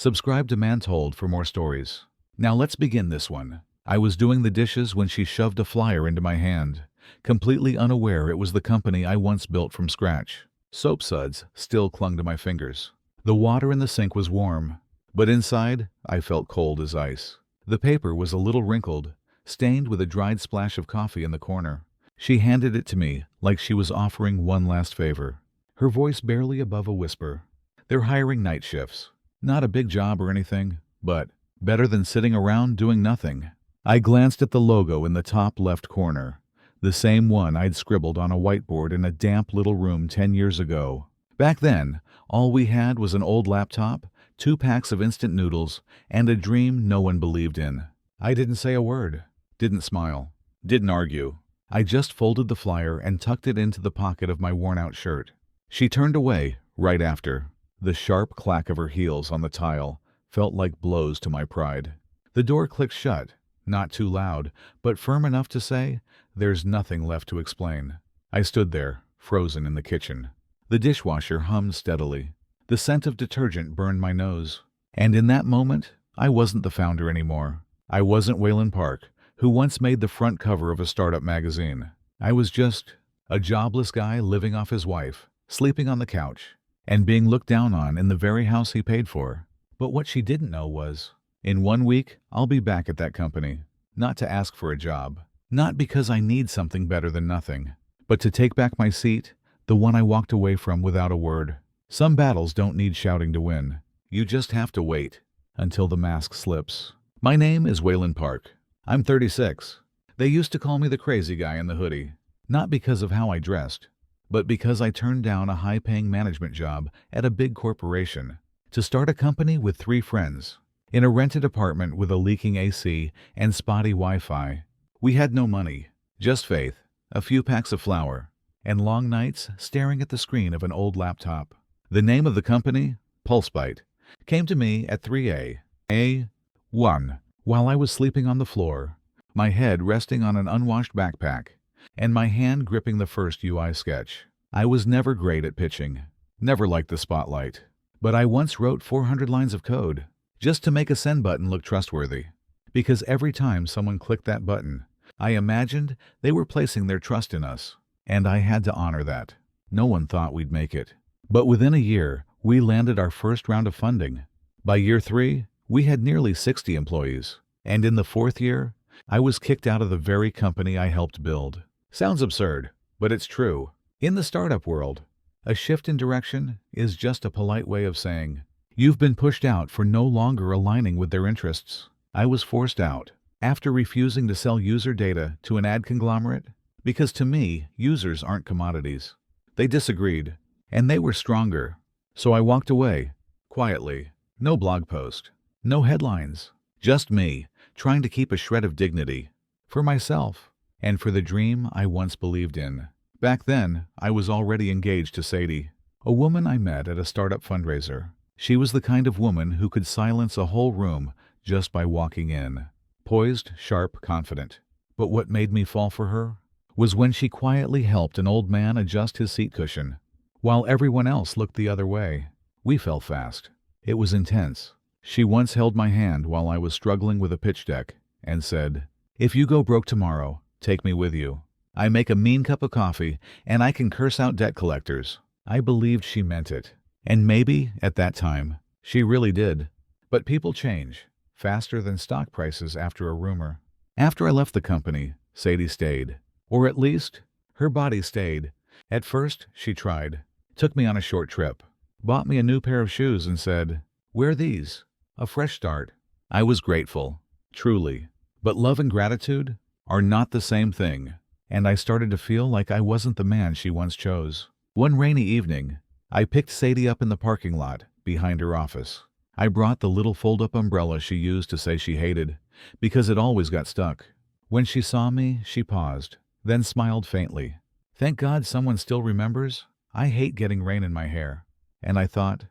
Subscribe to Mantold for more stories. Now let's begin this one. I was doing the dishes when she shoved a flyer into my hand, completely unaware it was the company I once built from scratch. Soap suds still clung to my fingers. The water in the sink was warm, but inside I felt cold as ice. The paper was a little wrinkled, stained with a dried splash of coffee in the corner. She handed it to me like she was offering one last favor, her voice barely above a whisper. "They're hiring night shifts. Not a big job or anything, but better than sitting around doing nothing." I glanced at the logo in the top left corner, the same one I'd scribbled on a whiteboard in a damp little room 10 years ago. Back then, all we had was an old laptop, 2 packs of instant noodles, and a dream no one believed in. I didn't say a word, didn't smile, didn't argue. I just folded the flyer and tucked it into the pocket of my worn-out shirt. She turned away right after. The sharp clack of her heels on the tile felt like blows to my pride. The door clicked shut, not too loud, but firm enough to say, "There's nothing left to explain." I stood there, frozen in the kitchen. The dishwasher hummed steadily. The scent of detergent burned my nose. And in that moment, I wasn't the founder anymore. I wasn't Waylon Park, who once made the front cover of a startup magazine. I was just a jobless guy living off his wife, sleeping on the couch, and being looked down on in the very house he paid for. But what she didn't know was, in 1 week, I'll be back at that company, not to ask for a job, not because I need something better than nothing, but to take back my seat, the one I walked away from without a word. Some battles don't need shouting to win. You just have to wait until the mask slips. My name is Waylon Park. I'm 36. They used to call me the crazy guy in the hoodie, not because of how I dressed, but because I turned down a high-paying management job at a big corporation to start a company with 3 friends in a rented apartment with a leaking AC and spotty Wi-Fi. We had no money, just faith, a few packs of flour, and long nights staring at the screen of an old laptop. The name of the company, PulseBite, came to me at 3 a.m. while I was sleeping on the floor, my head resting on an unwashed backpack, and my hand gripping the first UI sketch. I was never great at pitching, never liked the spotlight, but I once wrote 400 lines of code just to make a send button look trustworthy, because every time someone clicked that button, I imagined they were placing their trust in us, and I had to honor that. No one thought we'd make it. But within a year, we landed our first round of funding. By year 3, we had nearly 60 employees, and in the 4th year, I was kicked out of the very company I helped build. Sounds absurd, but it's true. In the startup world, a shift in direction is just a polite way of saying, you've been pushed out for no longer aligning with their interests. I was forced out after refusing to sell user data to an ad conglomerate, because to me, users aren't commodities. They disagreed, and they were stronger. So I walked away, quietly. No blog post, no headlines, just me, trying to keep a shred of dignity for myself and for the dream I once believed in. Back then, I was already engaged to Sadie, a woman I met at a startup fundraiser. She was the kind of woman who could silence a whole room just by walking in. Poised, sharp, confident. But what made me fall for her was when she quietly helped an old man adjust his seat cushion, while everyone else looked the other way. We fell fast. It was intense. She once held my hand while I was struggling with a pitch deck and said, "If you go broke tomorrow, take me with you. I make a mean cup of coffee and I can curse out debt collectors." I believed she meant it. And maybe, at that time, she really did. But people change faster than stock prices after a rumor. After I left the company, Sadie stayed. Or at least, her body stayed. At first, she tried. Took me on a short trip. Bought me a new pair of shoes and said, "Wear these. A fresh start." I was grateful, truly. But love and gratitude are not the same thing, and I started to feel like I wasn't the man she once chose. One rainy evening, I picked Sadie up in the parking lot behind her office. I brought the little fold-up umbrella she used to say she hated, because it always got stuck. When she saw me, she paused, then smiled faintly. Thank God someone still remembers. I hate getting rain in my hair. And I thought,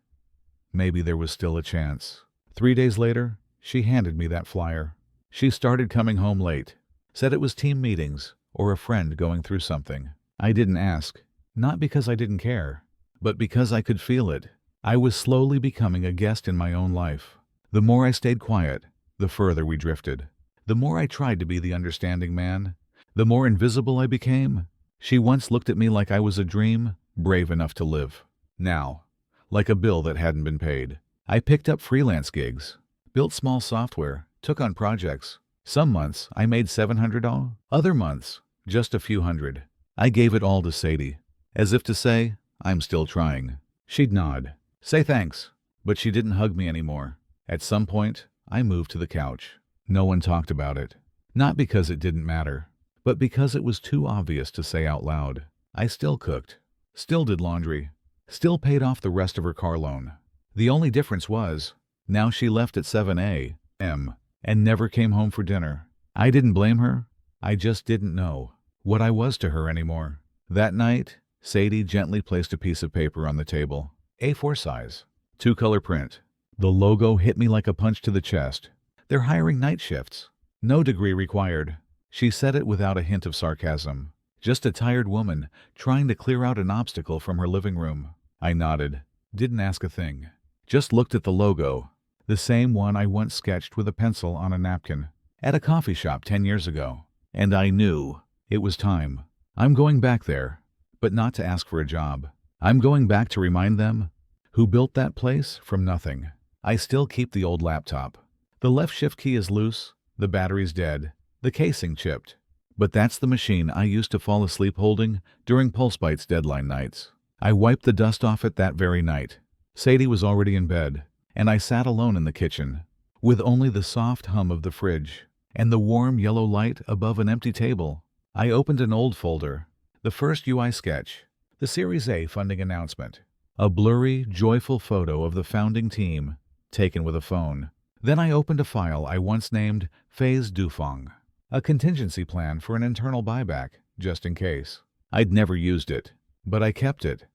maybe there was still a chance. 3 days later, she handed me that flyer. She started coming home late, said it was team meetings or a friend going through something. I didn't ask, not because I didn't care, but because I could feel it. I was slowly becoming a guest in my own life. The more I stayed quiet, the further we drifted. The more I tried to be the understanding man, the more invisible I became. She once looked at me like I was a dream, brave enough to live. Now, like a bill that hadn't been paid. I picked up freelance gigs, built small software, took on projects. Some months I made $700, other months just a few hundred. I gave it all to Sadie, as if to say, I'm still trying. She'd nod, say thanks, but she didn't hug me anymore. At some point, I moved to the couch. No one talked about it. Not because it didn't matter, but because it was too obvious to say out loud. I still cooked, still did laundry, still paid off the rest of her car loan. The only difference was, now she left at 7 a.m. and never came home for dinner. I didn't blame her. I just didn't know what I was to her anymore. That night, Sadie gently placed a piece of paper on the table. A4 size, 2-color print. The logo hit me like a punch to the chest. They're hiring night shifts. No degree required. She said it without a hint of sarcasm. Just a tired woman trying to clear out an obstacle from her living room. I nodded, didn't ask a thing. Just looked at the logo, the same one I once sketched with a pencil on a napkin at a coffee shop 10 years ago. And I knew it was time. I'm going back there, but not to ask for a job. I'm going back to remind them who built that place from nothing. I still keep the old laptop. The left shift key is loose, the battery's dead, the casing chipped. But that's the machine I used to fall asleep holding during PulseBite's deadline nights. I wiped the dust off it that very night. Sadie was already in bed, and I sat alone in the kitchen, with only the soft hum of the fridge and the warm yellow light above an empty table. I opened an old folder, the first UI sketch, the Series A funding announcement, a blurry, joyful photo of the founding team, taken with a phone. Then I opened a file I once named Phase Dufong, a contingency plan for an internal buyback, just in case. I'd never used it, but I kept it,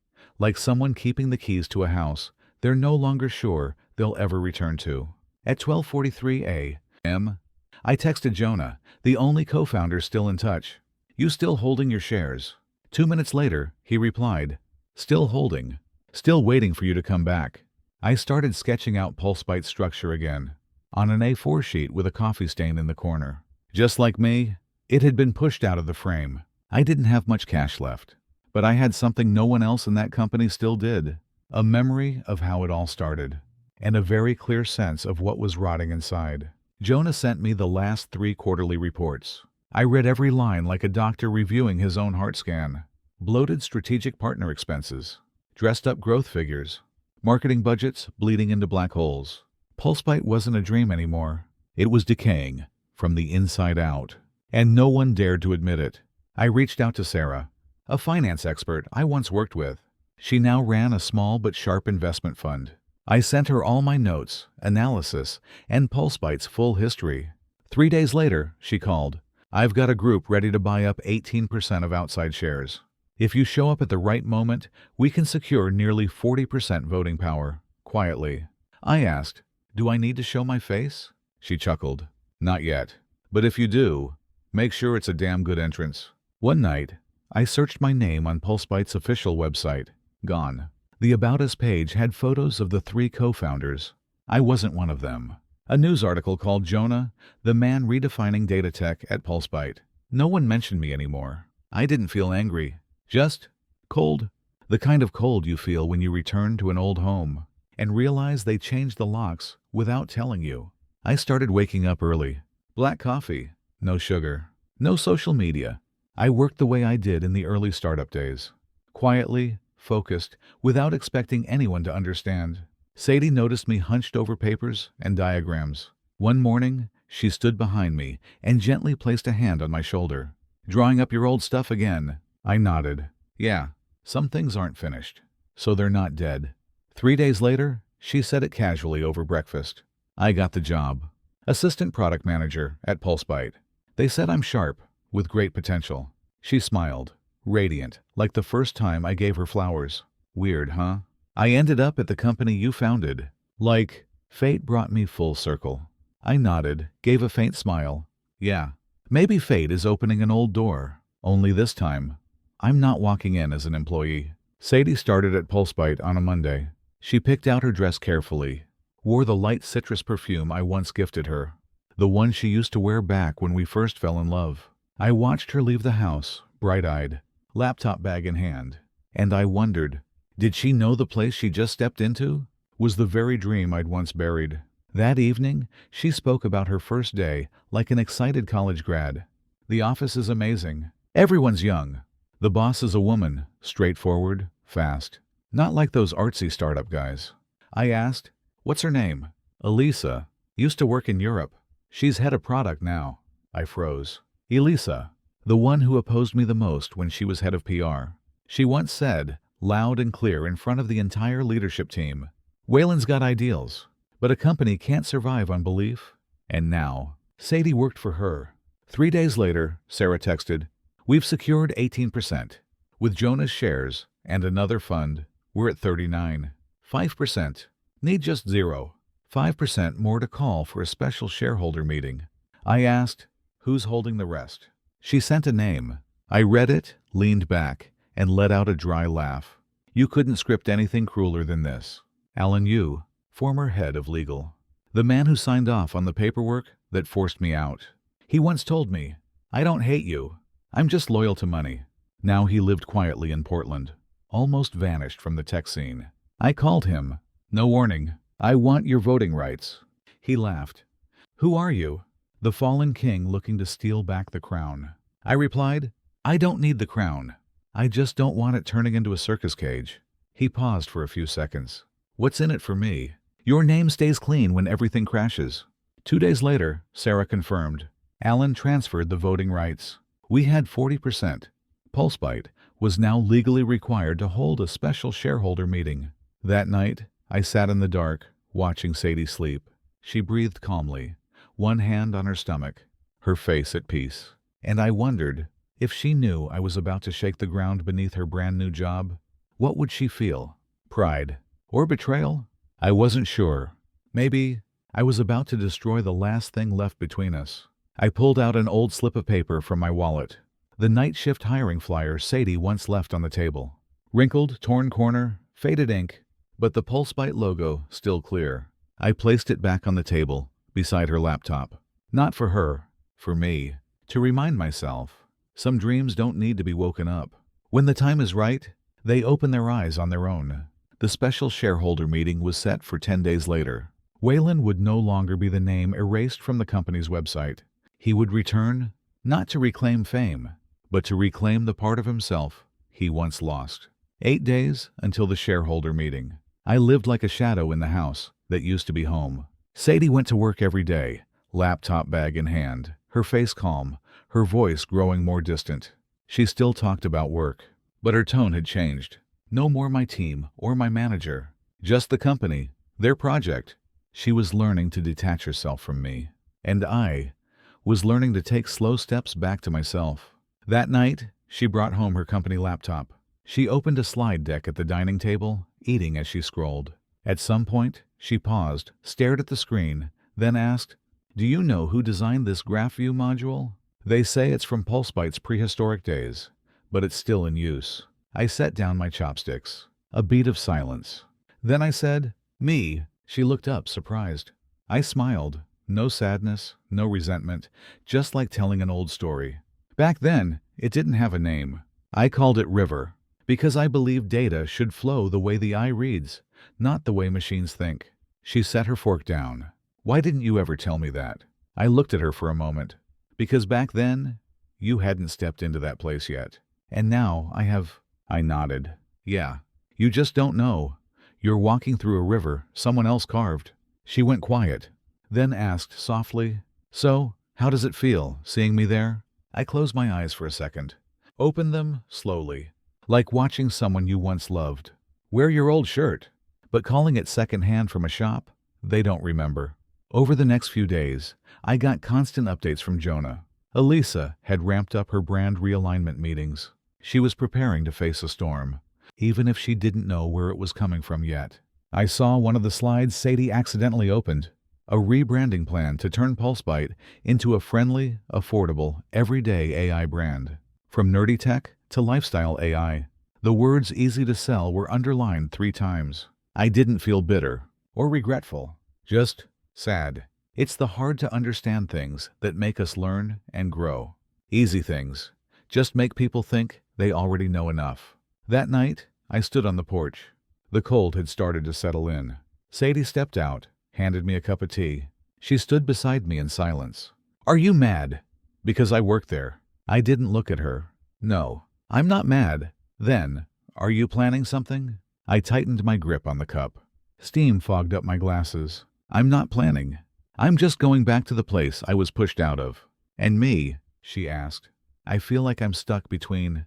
like someone keeping the keys to a house they're no longer sure they'll ever return to. At 12:43 a.m., I texted Jonah, the only co-founder still in touch. You still holding your shares? 2 minutes later, he replied, still holding, still waiting for you to come back. I started sketching out PulseBite's structure again, on an A4 sheet with a coffee stain in the corner. Just like me, it had been pushed out of the frame. I didn't have much cash left, but I had something no one else in that company still did. A memory of how it all started, and a very clear sense of what was rotting inside. Jonah sent me the last 3 quarterly reports. I read every line like a doctor reviewing his own heart scan. Bloated strategic partner expenses, dressed-up growth figures, marketing budgets bleeding into black holes. PulseBite wasn't a dream anymore. It was decaying from the inside out, and no one dared to admit it. I reached out to Sarah, a finance expert I once worked with. She now ran a small but sharp investment fund. I sent her all my notes, analysis, and PulseBite's full history. 3 days later, she called. I've got a group ready to buy up 18% of outside shares. If you show up at the right moment, we can secure nearly 40% voting power, quietly. I asked, do I need to show my face? She chuckled. Not yet. But if you do, make sure it's a damn good entrance. One night, I searched my name on PulseBite's official website. Gone. The About Us page had photos of the 3 co-founders. I wasn't one of them. A news article called Jonah, the man redefining data tech at PulseBite. No one mentioned me anymore. I didn't feel angry. Just cold. The kind of cold you feel when you return to an old home and realize they changed the locks without telling you. I started waking up early. Black coffee. No sugar. No social media. I worked the way I did in the early startup days. Quietly, focused, without expecting anyone to understand. Sadie noticed me hunched over papers and diagrams. One morning, she stood behind me and gently placed a hand on my shoulder. Drawing up your old stuff again? I nodded. Yeah, some things aren't finished, so they're not dead. 3 days later, she said it casually over breakfast. I got the job. Assistant product manager at PulseBite. They said I'm sharp, with great potential. She smiled, radiant, like the first time I gave her flowers. Weird, huh? I ended up at the company you founded. Like, fate brought me full circle. I nodded, gave a faint smile. Yeah, maybe fate is opening an old door. Only this time, I'm not walking in as an employee. Sadie started at PulseBite on a Monday. She picked out her dress carefully. wore the light citrus perfume I once gifted her, the one she used to wear back when we first fell in love. I watched her leave the house, bright-eyed, laptop bag in hand, and I wondered, did she know the place she just stepped into was the very dream I'd once buried? That evening, she spoke about her first day like an excited college grad. The office is amazing. Everyone's young. The boss is a woman, straightforward, fast. Not like those artsy startup guys. I asked, what's her name? Elisa. Used to work in Europe. She's head of product now. I froze. Elisa, the one who opposed me the most when she was head of PR. She once said, loud and clear in front of the entire leadership team, Waylon's got ideals, but a company can't survive on belief. And now, Sadie worked for her. 3 days later, Sarah texted, we've secured 18%. With Jonah's shares and another fund, we're at 39. 5%. Need just 0. 5% more to call for a special shareholder meeting. I asked, who's holding the rest? She sent a name. I read it, leaned back, and let out a dry laugh. You couldn't script anything crueler than this. Alan Yu, former head of legal. The man who signed off on the paperwork that forced me out. He once told me, I don't hate you. I'm just loyal to money. Now he lived quietly in Portland, almost vanished from the tech scene. I called him. No warning. I want your voting rights. He laughed. Who are you? The fallen king looking to steal back the crown. I replied, I don't need the crown. I just don't want it turning into a circus cage. He paused for a few seconds. What's in it for me? Your name stays clean when everything crashes. 2 days later, Sarah confirmed. Alan transferred the voting rights. We had 40%. PulseBite was now legally required to hold a special shareholder meeting. That night, I sat in the dark, watching Sadie sleep. She breathed calmly, one hand on her stomach, her face at peace. And I wondered, if she knew I was about to shake the ground beneath her brand new job, what would she feel? Pride? Or betrayal? I wasn't sure. Maybe I was about to destroy the last thing left between us. I pulled out an old slip of paper from my wallet. The night shift hiring flyer Sadie once left on the table. Wrinkled, torn corner, faded ink, but the PulseBite logo still clear. I placed it back on the table, beside her laptop. Not for her, for me. To remind myself, some dreams don't need to be woken up. When the time is right, they open their eyes on their own. The special shareholder meeting was set for 10 days later. Waylon would no longer be the name erased from the company's website. He would return, not to reclaim fame, but to reclaim the part of himself he once lost. 8 days until the shareholder meeting. I lived like a shadow in the house that used to be home. Sadie went to work every day, laptop bag in hand, her face calm, her voice growing more distant. She still talked about work, but her tone had changed. No more my team or my manager, just the company, their project. She was learning to detach herself from me, and I was learning to take slow steps back to myself. That night, she brought home her company laptop. She opened a slide deck at the dining table, eating as she scrolled. At some point, she paused, stared at the screen, then asked, do you know who designed this graph view module? They say it's from PulseBite's prehistoric days, but it's still in use. I set down my chopsticks. A beat of silence. Then I said, me. She looked up, surprised. I smiled. No sadness, no resentment, just like telling an old story. Back then, it didn't have a name. I called it River, because I believed data should flow the way the eye reads, not the way machines think. She set her fork down. Why didn't you ever tell me that? I looked at her for a moment. Because back then, you hadn't stepped into that place yet. And now I have. I nodded. Yeah, you just don't know. You're walking through a river someone else carved. She went quiet, then asked softly, so, how does it feel, seeing me there? I closed my eyes for a second. Opened them slowly, like watching someone you once loved. Wear your old shirt, but calling it secondhand from a shop, they don't remember. Over the next few days, I got constant updates from Jonah. Elisa had ramped up her brand realignment meetings. She was preparing to face a storm, even if she didn't know where it was coming from yet. I saw one of the slides Sadie accidentally opened, a rebranding plan to turn PulseBite into a friendly, affordable, everyday AI brand. From nerdy tech to lifestyle AI, the words easy to sell were underlined 3 times. I didn't feel bitter or regretful. Just sad. It's the hard to understand things that make us learn and grow. Easy things just make people think they already know enough. That night, I stood on the porch. The cold had started to settle in. Sadie stepped out, handed me a cup of tea. She stood beside me in silence. "Are you mad?" "Because I worked there." I didn't look at her. "No, I'm not mad." "Then, are you planning something?" I tightened my grip on the cup. Steam fogged up my glasses. "I'm not planning. I'm just going back to the place I was pushed out of." "And me?" she asked. "I feel like I'm stuck between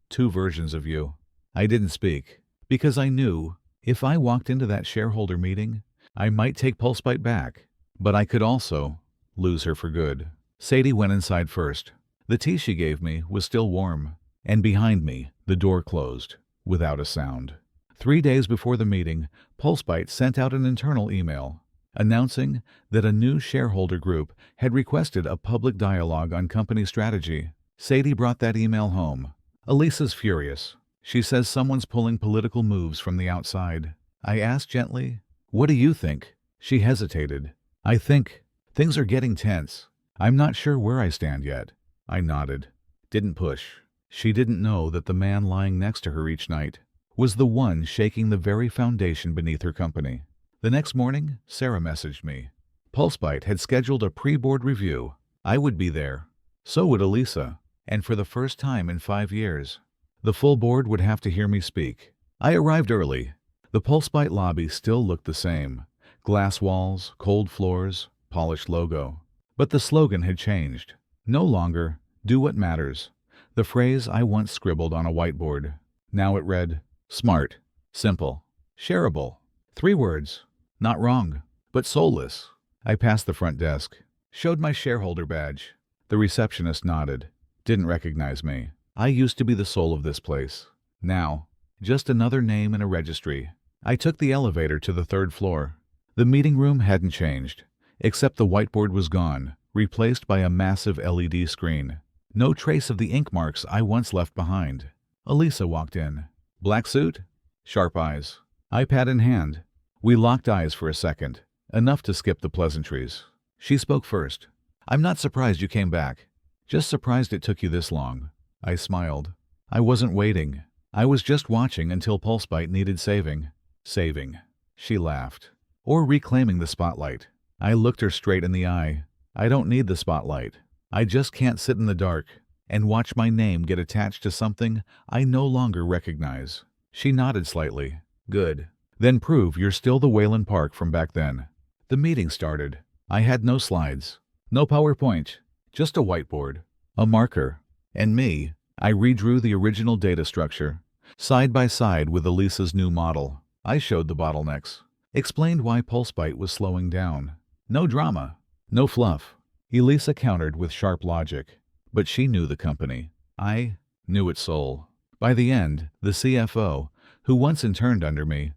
two versions of you." I didn't speak, because I knew if I walked into that shareholder meeting, I might take PulseBite back, but I could also lose her for good. Sadie went inside first. The tea she gave me was still warm, and behind me, the door closed, without a sound. 3 days before the meeting, PulseBite sent out an internal email announcing that a new shareholder group had requested a public dialogue on company strategy. Sadie brought that email home. "Elisa's furious. She says someone's pulling political moves from the outside." I asked gently, "What do you think?" She hesitated. "I think things are getting tense. I'm not sure where I stand yet." I nodded. Didn't push. She didn't know that the man lying next to her each night was the one shaking the very foundation beneath her company. The next morning, Sarah messaged me. PulseBite had scheduled a pre-board review. I would be there. So would Elisa. And for the first time in 5 years, the full board would have to hear me speak. I arrived early. The PulseBite lobby still looked the same. Glass walls, cold floors, polished logo. But the slogan had changed. No longer, "Do what matters," the phrase I once scribbled on a whiteboard. Now it read, "Smart, simple, shareable." 3 words. Not wrong, but soulless. I passed the front desk, showed my shareholder badge. The receptionist nodded, didn't recognize me. I used to be the soul of this place. Now, just another name in a registry. I took the elevator to the 3rd floor. The meeting room hadn't changed, except the whiteboard was gone, replaced by a massive LED screen. No trace of the ink marks I once left behind. Elisa walked in. Black suit, sharp eyes, iPad in hand. We locked eyes for a second, enough to skip the pleasantries. She spoke first. "I'm not surprised you came back. Just surprised it took you this long." I smiled. I wasn't waiting. I was just watching until PulseBite needed saving. Saving. She laughed. Or reclaiming the spotlight. I looked her straight in the eye. I don't need the spotlight. I just can't sit in the dark and watch my name get attached to something I no longer recognize. She nodded slightly. "Good. Then prove you're still the Wayland Park from back then." The meeting started. I had no slides, no PowerPoint, just a whiteboard, a marker, and me. I redrew the original data structure, side by side with Elisa's new model. I showed the bottlenecks, explained why PulseBite was slowing down. No drama, no fluff. Elisa countered with sharp logic, but she knew the company. I knew its soul. By the end, the CFO, who once interned under me,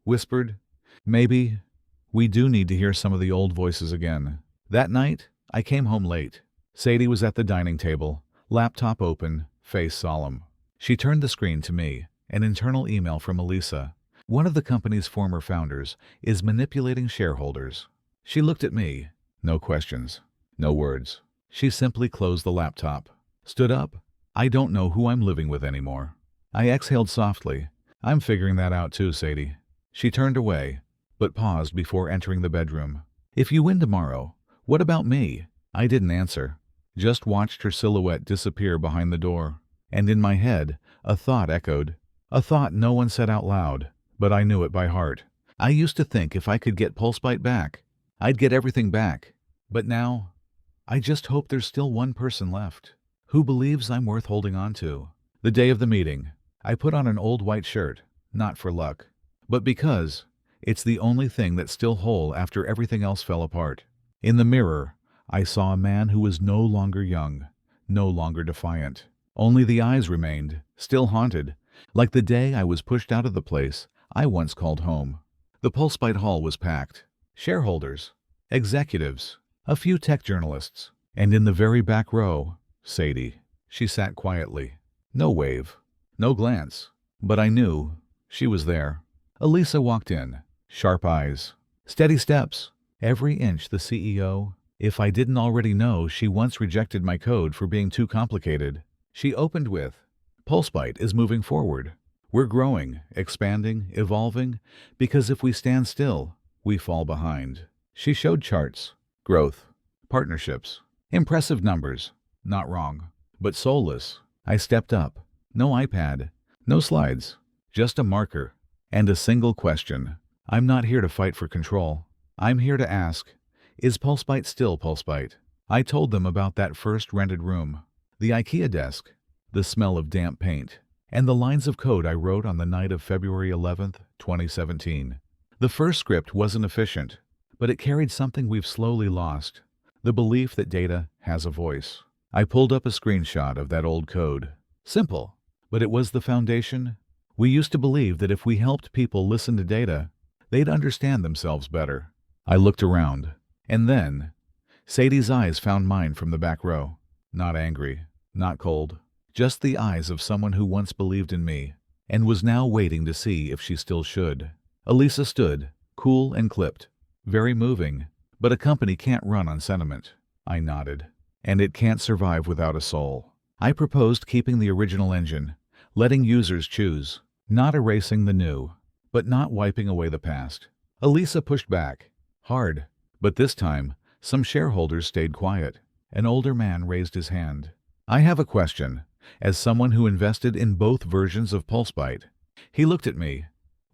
whispered, "Maybe we do need to hear some of the old voices again." That night, I came home late. Sadie was at the dining table, laptop open, face solemn. She turned the screen to me, an internal email from Elisa. "One of the company's former founders is manipulating shareholders." She looked at me. No questions, no words. She simply closed the laptop, stood up. "I don't know who I'm living with anymore." I exhaled softly. "I'm figuring that out too, Sadie." She turned away, but paused before entering the bedroom. "If you win tomorrow, what about me?" I didn't answer, just watched her silhouette disappear behind the door. And in my head, a thought echoed. A thought no one said out loud, but I knew it by heart. I used to think if I could get PulseBite back, I'd get everything back. But now, I just hope there's still one person left who believes I'm worth holding on to. The day of the meeting, I put on an old white shirt, not for luck, but because it's the only thing that's still whole after everything else fell apart. In the mirror, I saw a man who was no longer young, no longer defiant. Only the eyes remained, still haunted, like the day I was pushed out of the place I once called home. The PulseBite hall was packed. Shareholders, executives, a few tech journalists, and in the very back row, Sadie. She sat quietly. No wave, no glance, but I knew she was there. Elisa walked in, sharp eyes, steady steps, Every inch the CEO, if I didn't already know she once rejected my code for being too complicated. She opened with, "Pulsebite is moving forward. We're growing, expanding, evolving, because if we stand still, we fall behind." She showed charts, growth, partnerships, impressive numbers, not wrong, but soulless. I stepped up. No iPad, no slides, just a marker and a single question. I'm not here to fight for control. I'm here to ask, is Pulsebite still Pulsebite? I told them about that first rented room, the IKEA desk, the smell of damp paint, and the lines of code I wrote on the night of February 11th, 2017. The first script wasn't efficient, but it carried something we've slowly lost, the belief that data has a voice. I pulled up a screenshot of that old code. Simple, but it was the foundation. We used to believe that if we helped people listen to data, they'd understand themselves better. I looked around, and then Sadie's eyes found mine from the back row. Not angry, not cold, just the eyes of someone who once believed in me and was now waiting to see if she still should. Elisa stood, cool and clipped. Very moving, but a company can't run on sentiment. I nodded. And it can't survive without a soul. I proposed keeping the original engine, letting users choose, not erasing the new, but not wiping away the past. Elisa pushed back, hard, but this time, some shareholders stayed quiet. An older man raised his hand. "I have a question, as someone who invested in both versions of Pulsebite." He looked at me.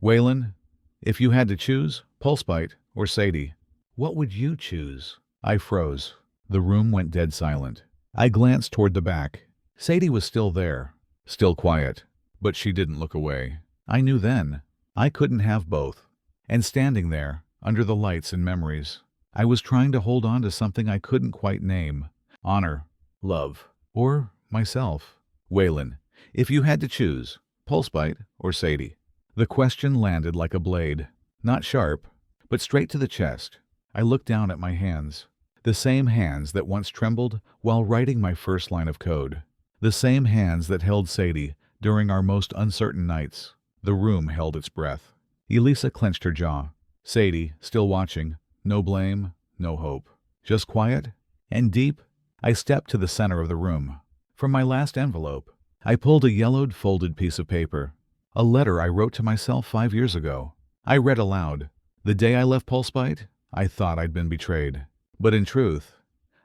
"Waylon, if you had to choose, Pulsebite or Sadie, what would you choose?" I froze. The room went dead silent. I glanced toward the back. Sadie was still there, still quiet, but she didn't look away. I knew then I couldn't have both. And standing there, under the lights and memories, I was trying to hold on to something I couldn't quite name. Honor, love, or myself. "Waylon, if you had to choose, Pulsebite or Sadie?" The question landed like a blade, not sharp, but straight to the chest. I looked down at my hands. The same hands that once trembled while writing my first line of code. The same hands that held Sadie during our most uncertain nights. The room held its breath. Elisa clenched her jaw. Sadie, still watching. No blame, no hope. Just quiet and deep. I stepped to the center of the room. From my last envelope, I pulled a yellowed, folded piece of paper. A letter I wrote to myself 5 years ago. I read aloud. "The day I left Pulsebite, I thought I'd been betrayed. But in truth,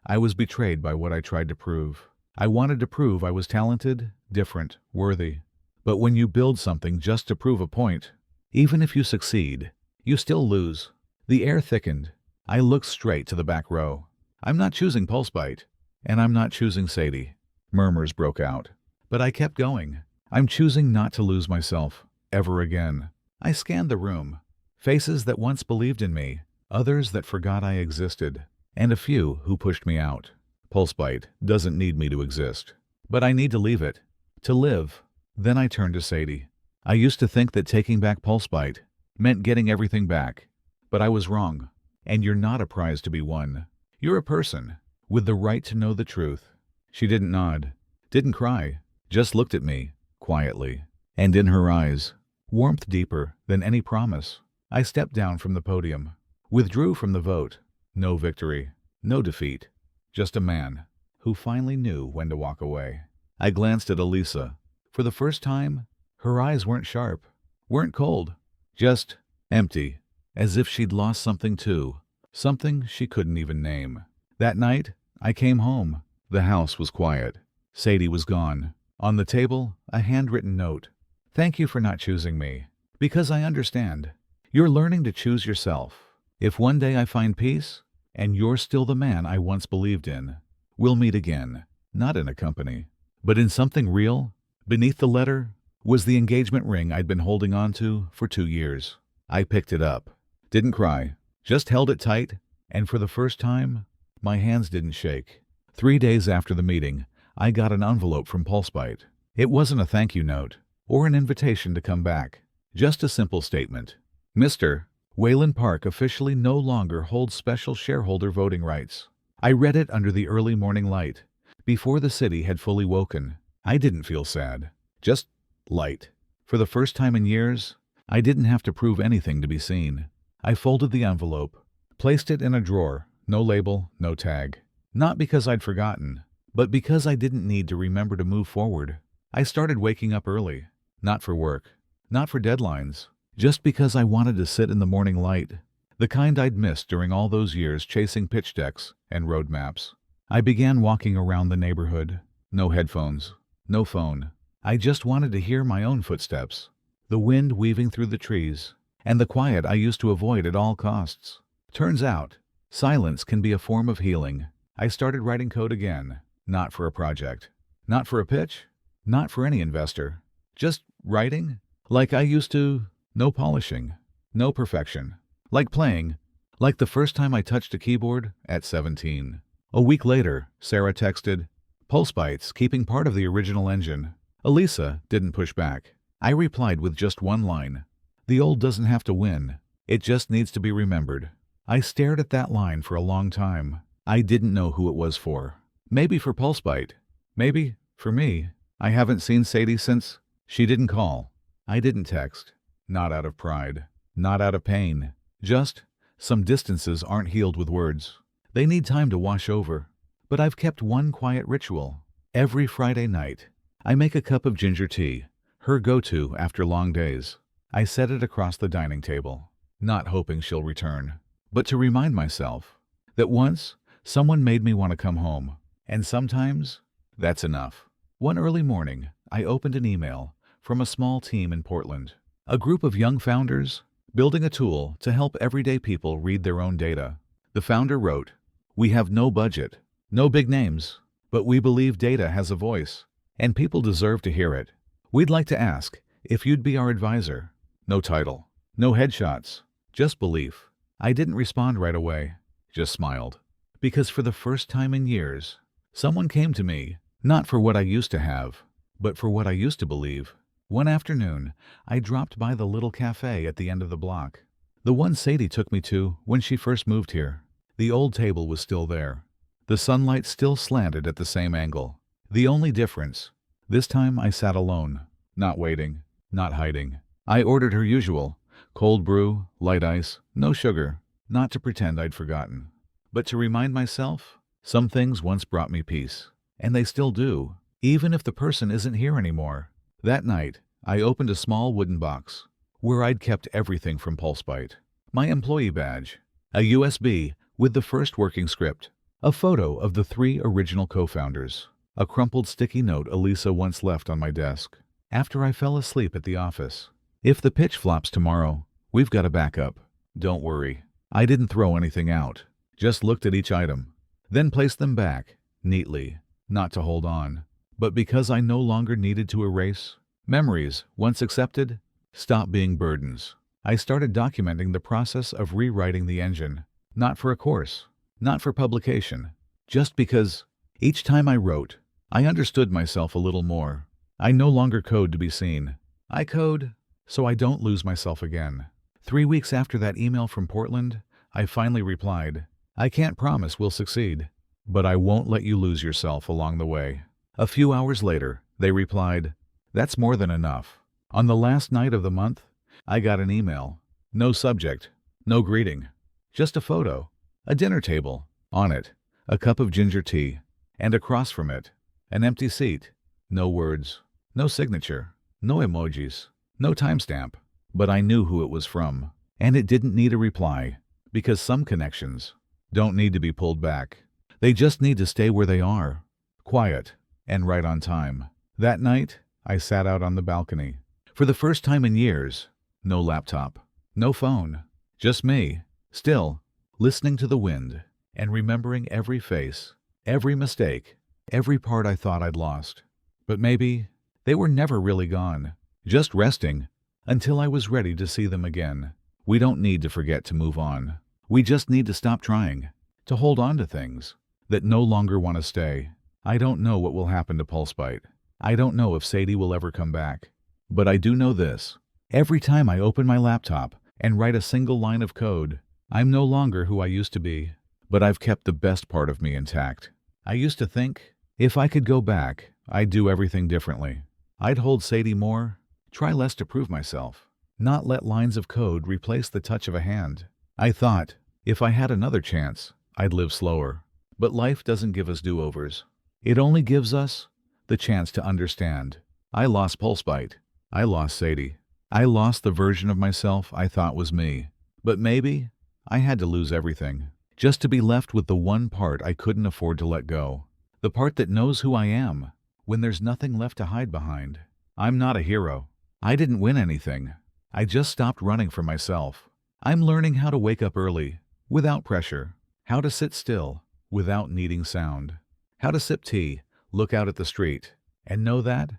I was betrayed by what I tried to prove. I wanted to prove I was talented, different, worthy. But when you build something just to prove a point, even if you succeed, you still lose." The air thickened. I looked straight to the back row. "I'm not choosing Pulsebite, and I'm not choosing Sadie." Murmurs broke out. But I kept going. "I'm choosing not to lose myself, ever again." I scanned the room. Faces that once believed in me, others that forgot I existed, and a few who pushed me out. Pulsebite doesn't need me to exist, but I need to leave it, to live. Then I turned to Sadie. I used to think that taking back Pulsebite meant getting everything back, but I was wrong. And you're not a prize to be won. You're a person with the right to know the truth. She didn't nod, didn't cry, just looked at me, quietly. And in her eyes, warmth deeper than any promise. I stepped down from the podium, withdrew from the vote. No victory, no defeat, just a man who finally knew when to walk away. I glanced at Elisa. For the first time, her eyes weren't sharp, weren't cold, just empty, as if she'd lost something too, something she couldn't even name. That night, I came home. The house was quiet. Sadie was gone. On the table, a handwritten note. "Thank you for not choosing me, because I understand. You're learning to choose yourself. If one day I find peace, and you're still the man I once believed in, we'll meet again, not in a company, but in something real." Beneath the letter was the engagement ring I'd been holding on to for 2 years. I picked it up, didn't cry, just held it tight, and for the first time, my hands didn't shake. 3 days after the meeting, I got an envelope from Pulsebite. It wasn't a thank you note or an invitation to come back, just a simple statement. "Mr. Waylon Park officially no longer holds special shareholder voting rights." I read it under the early morning light, before the city had fully woken. I didn't feel sad, just light. For the first time in years, I didn't have to prove anything to be seen. I folded the envelope, Placed it in a drawer, no label, no tag. Not because I'd forgotten, but because I didn't need to remember to move forward. I started waking up early, not for work, not for deadlines, just because I wanted to sit in the morning light, the kind I'd missed during all those years chasing pitch decks and road maps. I began walking around the neighborhood. No headphones, no phone. I just wanted to hear my own footsteps, the wind weaving through the trees, and the quiet I used to avoid at all costs. Turns out, silence can be a form of healing. I started writing code again, not for a project, not for a pitch, not for any investor. Just writing, like I used to. No polishing, no perfection. Like playing, like the first time I touched a keyboard at 17. A week later, Sarah texted, "Pulse Bites, keeping part of the original engine." Elisa didn't push back. I replied with just one line. "The old doesn't have to win. It just needs to be remembered." I stared at that line for a long time. I didn't know who it was for. Maybe for Pulse Bite. Maybe for me. I haven't seen Sadie since. She didn't call. I didn't text. Not out of pride. Not out of pain. Just, some distances aren't healed with words. They need time to wash over. But I've kept one quiet ritual. Every Friday night, I make a cup of ginger tea, her go-to after long days. I set it across the dining table, not hoping she'll return, but to remind myself that once someone made me want to come home, and sometimes that's enough. One early morning, I opened an email from a small team in Portland, a group of young founders building a tool to help everyday people read their own data. The founder wrote, "We have no budget, no big names, but we believe data has a voice, and people deserve to hear it. We'd like to ask if you'd be our advisor." No title, no headshots, just belief. I didn't respond right away, just smiled. Because for the first time in years, someone came to me, not for what I used to have, but for what I used to believe. One afternoon, I dropped by the little cafe at the end of the block, the one Sadie took me to when she first moved here. The old table was still there. The sunlight still slanted at the same angle. The only difference, this time I sat alone, not waiting, not hiding. I ordered her usual, cold brew, light ice, no sugar, not to pretend I'd forgotten, but to remind myself some things once brought me peace, and they still do, even if the person isn't here anymore. That night, I opened a small wooden box where I'd kept everything from PulseBite. My employee badge, a USB with the first working script, a photo of the 3 original co-founders, a crumpled sticky note Elisa once left on my desk after I fell asleep at the office. "If the pitch flops tomorrow, we've got a backup. Don't worry." I didn't throw anything out, just looked at each item, then placed them back, neatly, not to hold on, but because I no longer needed to erase. Memories, once accepted, stopped being burdens. I started documenting the process of rewriting the engine, not for a course, not for publication, just because each time I wrote, I understood myself a little more. I no longer code to be seen. I code so I don't lose myself again. 3 weeks after that email from Portland, I finally replied, "I can't promise we'll succeed, but I won't let you lose yourself along the way." A few hours later, they replied, "That's more than enough." On the last night of the month, I got an email. No subject, no greeting, just a photo, a dinner table, on it, a cup of ginger tea, and across from it, an empty seat. No words, no signature, no emojis, no timestamp. But I knew who it was from, and it didn't need a reply, because some connections don't need to be pulled back. They just need to stay where they are, quiet and right on time. That night, I sat out on the balcony. For the first time in years, no laptop, no phone, just me, still, listening to the wind and remembering every face, every mistake, every part I thought I'd lost. But maybe they were never really gone, just resting until I was ready to see them again. We don't need to forget to move on. We just need to stop trying, to hold on to things that no longer want to stay. I don't know what will happen to PulseBite. I don't know if Sadie will ever come back. But I do know this. Every time I open my laptop and write a single line of code, I'm no longer who I used to be, but I've kept the best part of me intact. I used to think, if I could go back, I'd do everything differently. I'd hold Sadie more, try less to prove myself, not let lines of code replace the touch of a hand. I thought, If I had another chance, I'd live slower. But life doesn't give us do-overs. It only gives us the chance to understand. I lost Pulsebite. I lost Sadie. I lost the version of myself I thought was me. But maybe I had to lose everything, just to be left with the one part I couldn't afford to let go. The part that knows who I am, when there's nothing left to hide behind. I'm not a hero. I didn't win anything. I just stopped running for myself. I'm learning how to wake up early, without pressure. How to sit still, without needing sound. How to sip tea, look out at the street, and know that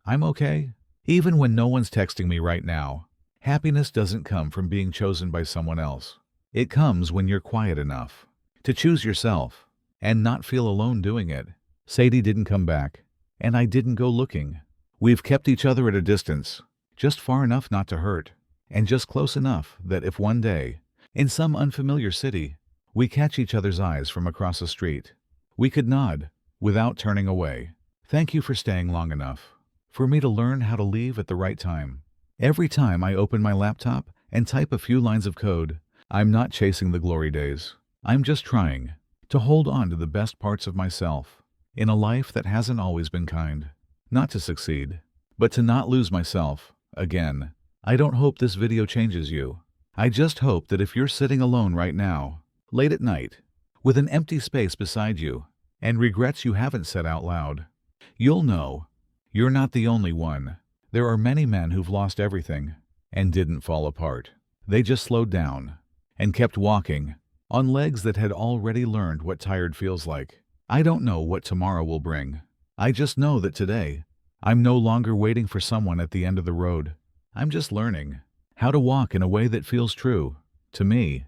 I'm okay. Even when no one's texting me right now. Happiness doesn't come from being chosen by someone else. It comes when you're quiet enough to choose yourself and not feel alone doing it. Sadie didn't come back, and I didn't go looking. We've kept each other at a distance, just far enough not to hurt, and just close enough that if one day, in some unfamiliar city, we catch each other's eyes from across the street, we could nod without turning away. Thank you for staying long enough for me to learn how to leave at the right time. Every time I open my laptop and type a few lines of code, I'm not chasing the glory days. I'm just trying to hold on to the best parts of myself in a life that hasn't always been kind. Not to succeed, but to not lose myself again. I don't hope this video changes you. I just hope that if you're sitting alone right now, late at night, with an empty space beside you, and regrets you haven't said out loud, you'll know you're not the only one. There are many men who've lost everything and didn't fall apart. They just slowed down and kept walking on legs that had already learned what tired feels like. I don't know what tomorrow will bring. I just know that today, I'm no longer waiting for someone at the end of the road. I'm just learning how to walk in a way that feels true to me.